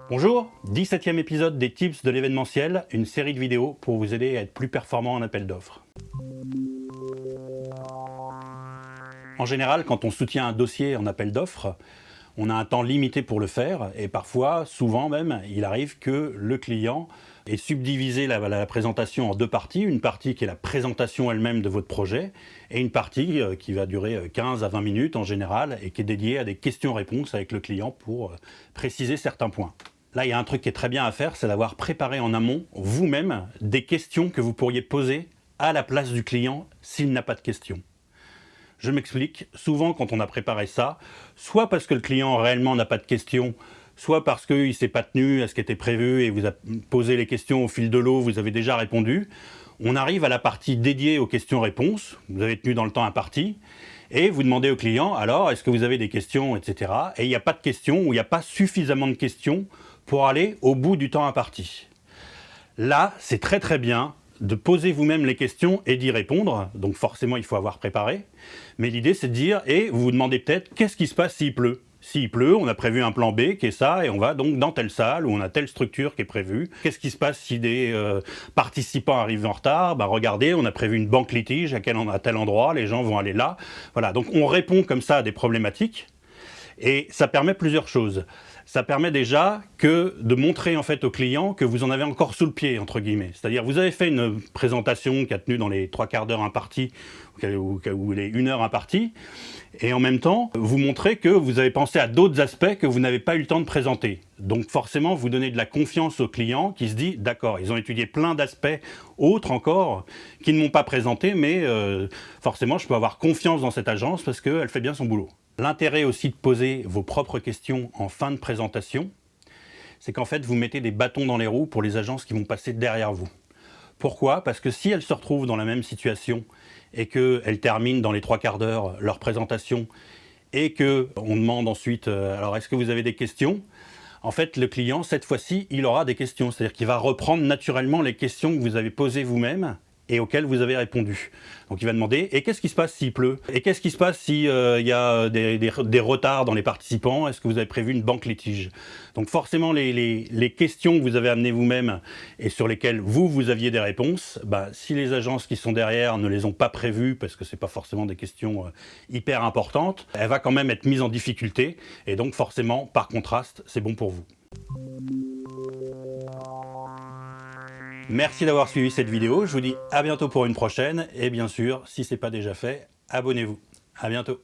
Bonjour, 17e épisode des Tips de l'événementiel, une série de vidéos pour vous aider à être plus performant en appel d'offres. En général, quand on soutient un dossier en appel d'offres, on a un temps limité pour le faire et parfois, souvent même, il arrive que le client ait subdivisé la présentation en deux parties. Une partie qui est la présentation elle-même de votre projet et une partie qui va durer 15 à 20 minutes en général et qui est dédiée à des questions-réponses avec le client pour préciser certains points. Là, il y a un truc qui est très bien à faire, c'est d'avoir préparé en amont, vous-même, des questions que vous pourriez poser à la place du client s'il n'a pas de questions. Je m'explique, souvent quand on a préparé ça, soit parce que le client réellement n'a pas de questions, soit parce qu'il ne s'est pas tenu à ce qui était prévu et vous a posé les questions au fil de l'eau, vous avez déjà répondu, on arrive à la partie dédiée aux questions-réponses, vous avez tenu dans le temps imparti, et vous demandez au client, alors, est-ce que vous avez des questions, etc. Et il n'y a pas de questions, ou il n'y a pas suffisamment de questions pour aller au bout du temps imparti. Là, c'est très très bien de poser vous-même les questions et d'y répondre, donc forcément il faut avoir préparé, mais l'idée c'est de dire, et vous vous demandez peut-être, qu'est-ce qui se passe s'il pleut ? S'il pleut, on a prévu un plan B qui est ça, et on va donc dans telle salle où on a telle structure qui est prévue. Qu'est-ce qui se passe si des participants arrivent en retard ? Regardez, on a prévu une banque litige à tel endroit, les gens vont aller là. Voilà, donc on répond comme ça à des problématiques, et ça permet plusieurs choses. Ça permet déjà de montrer en fait au client que vous en avez encore sous le pied, entre guillemets. C'est-à-dire vous avez fait une présentation qui a tenu dans les 3/4 d'heure impartis, ou les 1 heure impartie, et en même temps, vous montrez que vous avez pensé à d'autres aspects que vous n'avez pas eu le temps de présenter. Donc forcément, vous donnez de la confiance au client qui se dit, d'accord, ils ont étudié plein d'aspects autres encore, qui ne m'ont pas présenté, mais forcément, je peux avoir confiance dans cette agence parce qu'elle fait bien son boulot. L'intérêt aussi de poser vos propres questions en fin de présentation, c'est qu'en fait, vous mettez des bâtons dans les roues pour les agences qui vont passer derrière vous. Pourquoi ? Parce que si elles se retrouvent dans la même situation et qu'elles terminent dans les 3/4 d'heure leur présentation et qu'on demande ensuite, alors est-ce que vous avez des questions ? En fait, le client, cette fois-ci, il aura des questions. C'est-à-dire qu'il va reprendre naturellement les questions que vous avez posées vous-même et auxquelles vous avez répondu. Donc il va demander, et qu'est-ce qui se passe s'il pleut ? Et qu'est-ce qui se passe s'il y a des retards dans les participants ? Est-ce que vous avez prévu une banque litige ? Donc forcément, les questions que vous avez amenées vous-même et sur lesquelles vous aviez des réponses, si les agences qui sont derrière ne les ont pas prévues, parce que ce n'est pas forcément des questions hyper importantes, elle va quand même être mise en difficulté, et donc forcément, par contraste, c'est bon pour vous. Merci d'avoir suivi cette vidéo, je vous dis à bientôt pour une prochaine, et bien sûr, si ce n'est pas déjà fait, abonnez-vous. À bientôt.